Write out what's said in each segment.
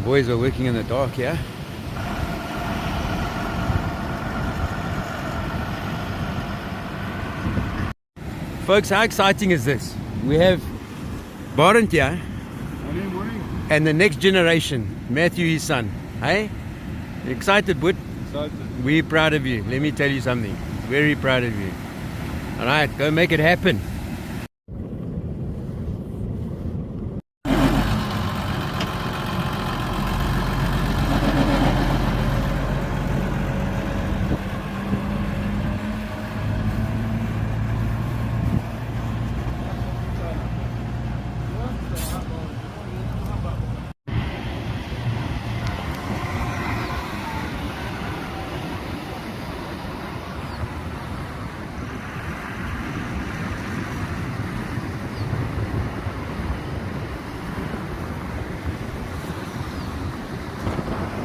boys are working in the dark here. Folks, how exciting is this? We have Barraca here and the next generation, Matthew, his son. Hey? You excited, bud? Excited. We're proud of you. Let me tell you something. Very proud of you. Alright, go make it happen.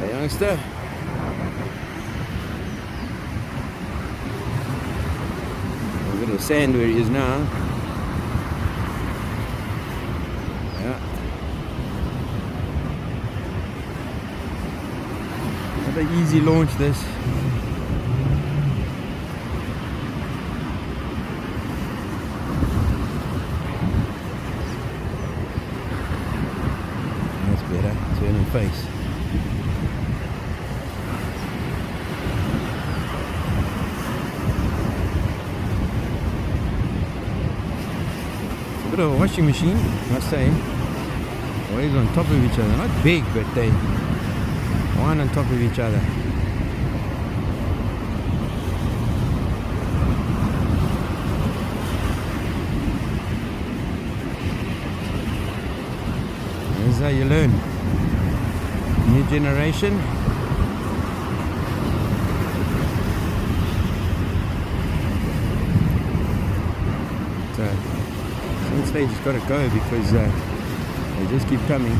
Youngster. A little sand where he is now. Yeah. Not an easy launch this. That's better. Turn and face. Bit of a washing machine, I must say. Always on top of each other. Not big, but they one on top of each other. This is how you learn. New generation. Some stage has got to go because they just keep coming.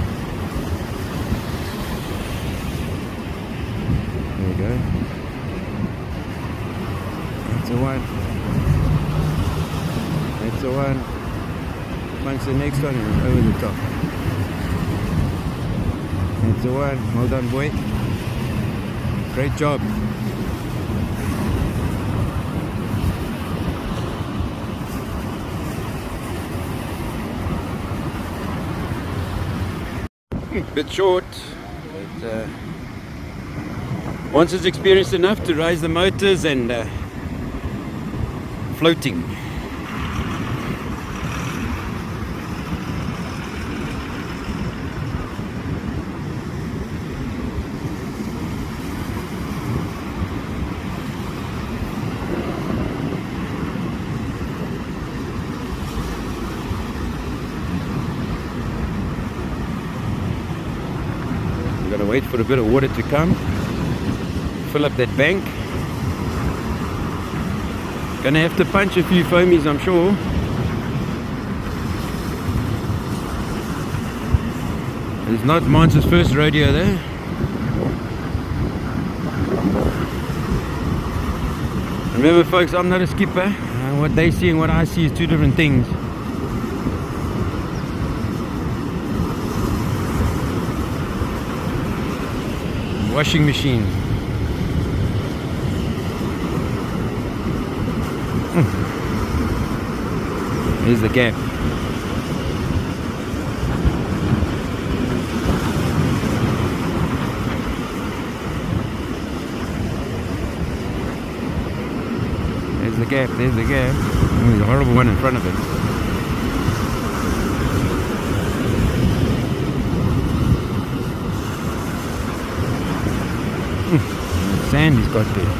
There we go. That's a one. That's a one. Punch the next one and over the top. That's a one. Well done, boy. Great job. Bit short, but once it's experienced enough to raise the motors and floating. Gotta wait for a bit of water to come, fill up that bank. Gonna have to punch a few foamies, I'm sure. It's not Maan's first rodeo there. Remember folks, I'm not a skipper. What they see and what I see is two different things. Washing machine. Here's the gap. There's the gap, there's the gap. Oh, there's a horrible one in front of it. Sand he's got there.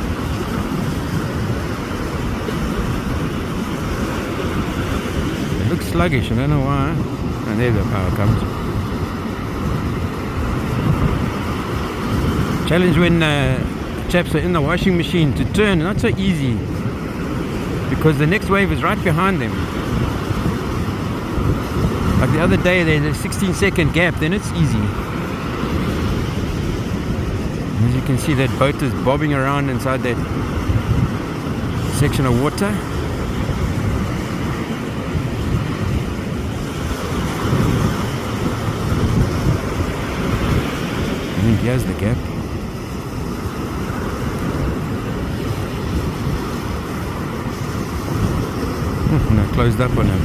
It looks sluggish, I don't know why. And there the power comes. Challenge when chaps are in the washing machine to turn, not so easy. Because the next wave is right behind them. Like the other day there's a 16-second gap, then it's easy. As you can see, that boat is bobbing around inside that section of water. Here's the gap. No, closed up on him.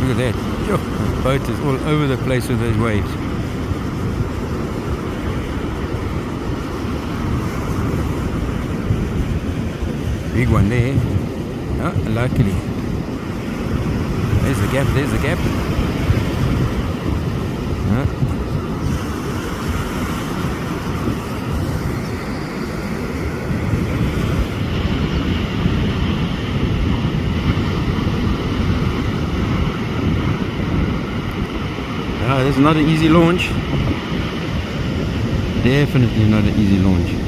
Look at that. Yo, the boat is all over the place with those waves. Big one there. Oh, luckily. There's the gap, there's the gap. Oh. Oh, this is not an easy launch. Definitely not an easy launch.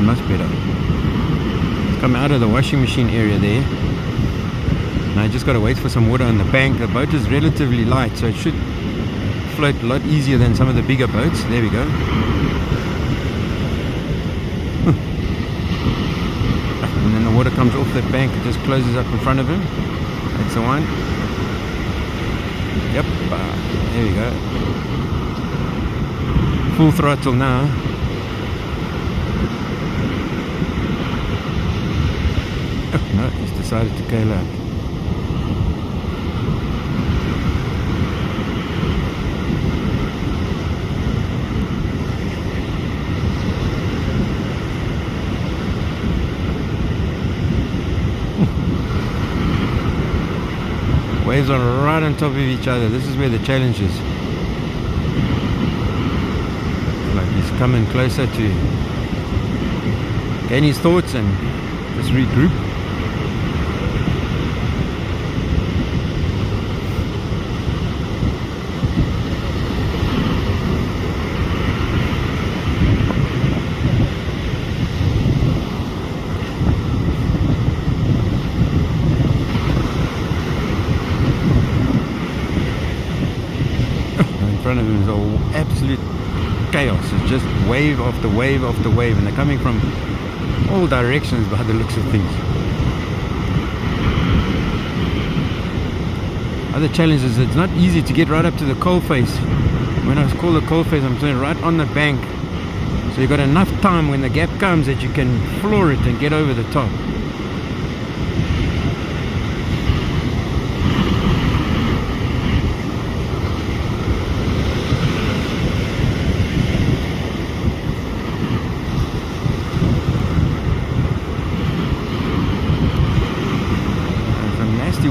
Much better. It's come out of the washing machine area there. Now I just got to wait for some water on the bank. The boat is relatively light, so it should float a lot easier than some of the bigger boats. There we go. And then the water comes off the bank, it just closes up in front of him. That's the one. Yep, there we go. Full throttle now. No, he's decided to tail out. Waves are right on top of each other. This is where the challenge is. Like he's coming closer to gain his thoughts and just regroup. In front of him is all absolute chaos. It's just wave after wave after wave, and they're coming from all directions by the looks of things. Other challenge is it's not easy to get right up to the coal face. When I call the coal face, I'm saying right on the bank, so you've got enough time when the gap comes that you can floor it and get over the top.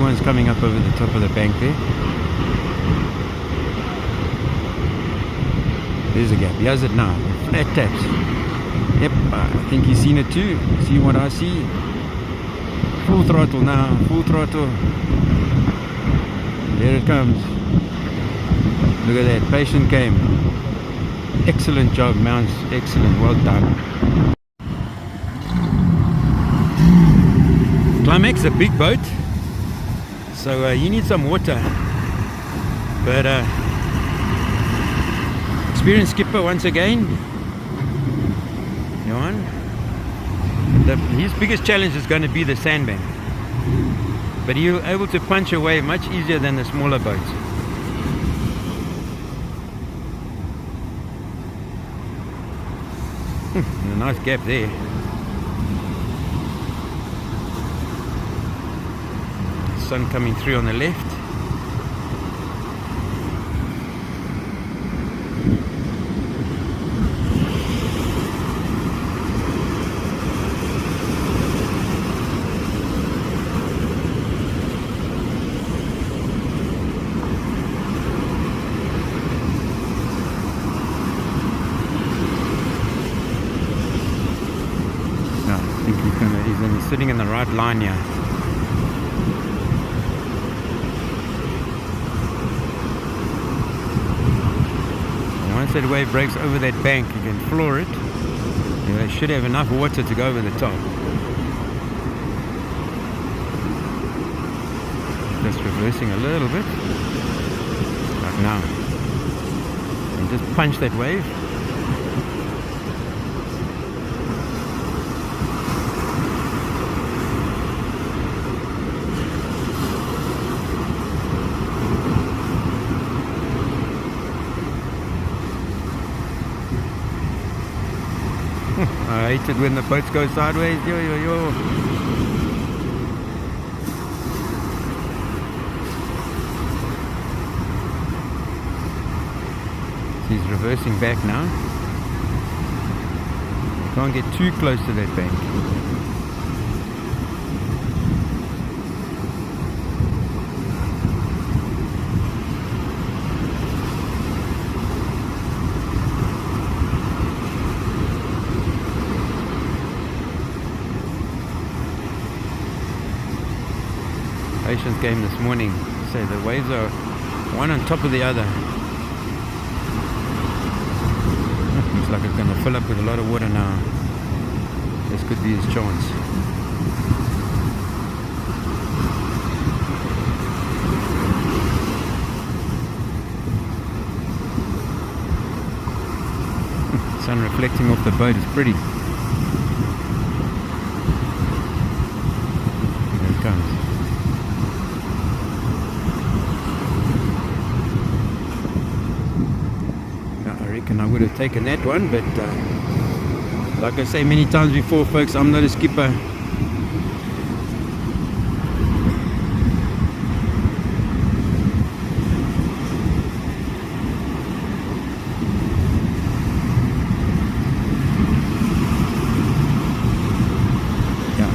One's coming up over the top of the bank there. There's a gap. He has it now. Flat taps. Yep, I think he's seen it too. See what I see? Full throttle now. Full throttle. There it comes. Look at that. Patient game. Excellent job, Mounts. Excellent. Well done. Climax, a big boat. So you need some water, but experienced skipper once again. His biggest challenge is going to be the sandbank, but he'll able to punch a wave much easier than the smaller boats. A nice gap there. Sun coming through on the left. No, I think he's sitting in the right line here. Once that wave breaks over that bank, you can floor it. They should have enough water to go over the top. Just reversing a little bit. Like now. And just punch that wave. I hate it when the boats go sideways. Yo, yo, yo. He's reversing back now. Can't get too close to that bank. Patience game this morning. So the waves are one on top of the other. Looks like it's going to fill up with a lot of water now. This could be his chance. Sun reflecting off the boat is pretty. Here it comes. I would have taken that one, but like I say many times before, folks, I'm not a skipper. Yeah,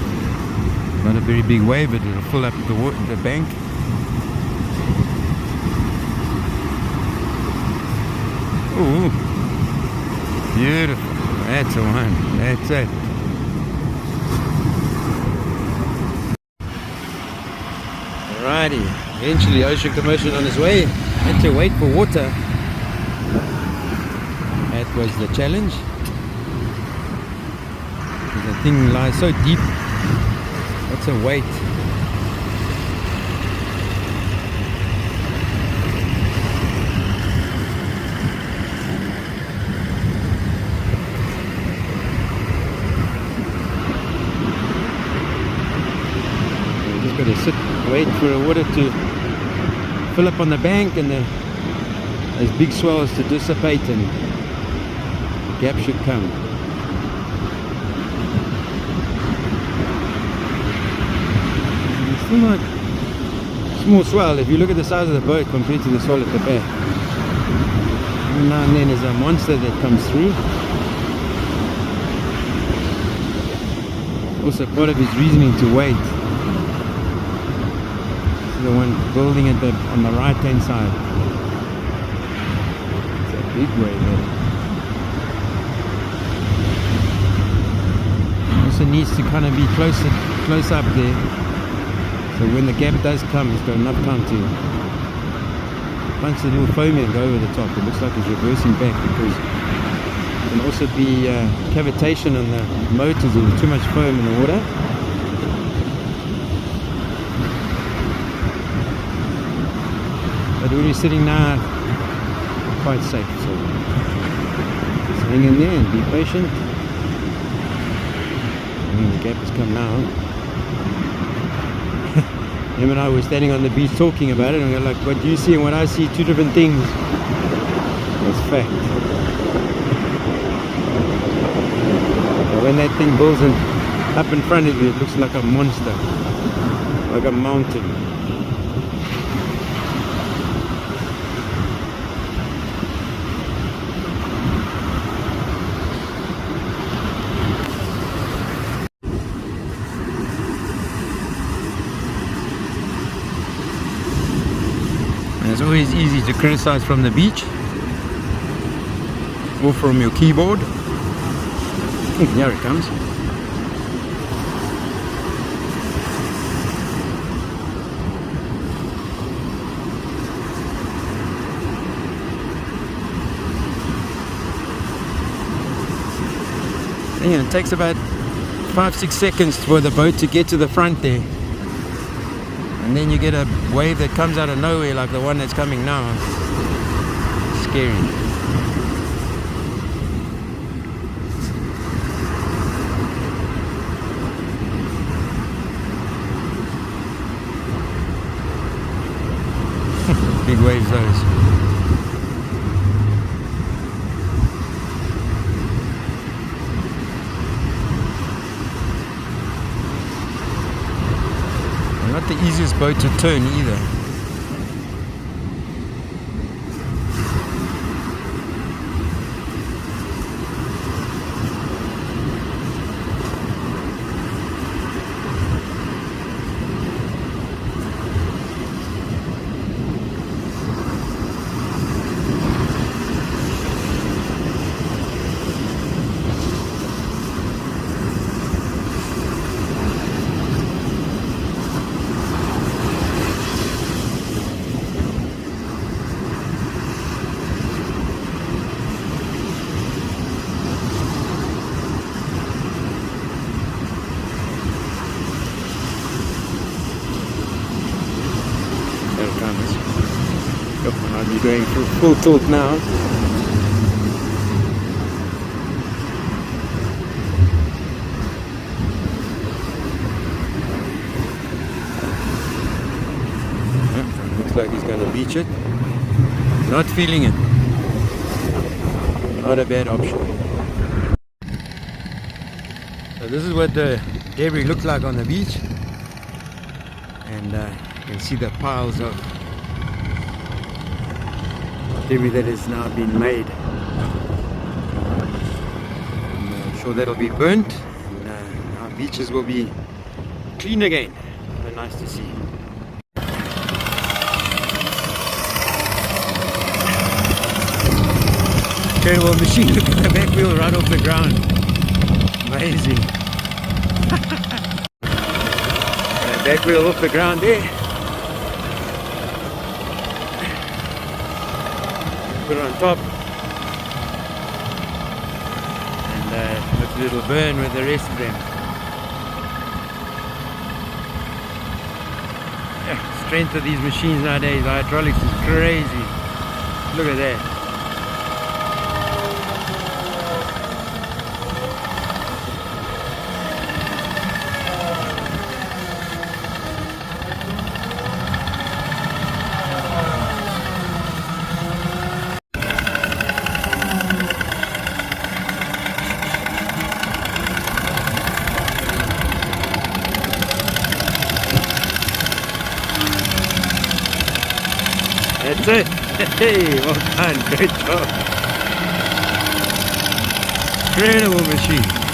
not a very big wave, but it'll fill up the bank. Ooh, beautiful. That's the one. That's it. Alrighty. Eventually, ocean commotion on his way. Had to wait for water. That was the challenge. The thing lies so deep. That's a weight. Got to sit, wait for the water to fill up on the bank and those big swells to dissipate and the gap should come. It's still not small swell if you look at the size of the boat compared to the swell at the back. Every now and then there's a monster that comes through. Also part of his reasoning to wait. The one building at on the right hand side. It's a big wave there. Also needs to kind of be close up there. So when the gap does come, he's got enough time to punch the little foam and go over the top. It looks like he's reversing back because there can also be cavitation on the motors if there's too much foam in the water. But where he's sitting now, quite safe, so just hang in there and be patient. The gap has come now. Him and I were standing on the beach talking about it, and we were like, what you see and what I see, two different things. That's fact. But when that thing builds up in front of you, it looks like a monster, like a mountain. It's always easy to criticize from the beach or from your keyboard. Here it comes. Yeah, it takes about 5-6 seconds for the boat to get to the front there, and then you get a wave that comes out of nowhere like the one that's coming now. Scary. Big waves those. Not the easiest boat to turn either. I'll be going full tilt now. Looks like he's going to beach it. Not feeling it. Not a bad option. So this is what the debris looked like on the beach. And you can see the piles of debris that has now been made. I'm sure that'll be burnt, and our beaches will be clean again. So nice to see. Incredible machine. Look at the back wheel right off the ground. Amazing. Back wheel off the ground there. Put it on top, and hopefully it'll burn with the rest of them. Yeah, strength of these machines nowadays, the hydraulics is crazy. Look at that. That's it. Hey, well done. Great job. Incredible machine.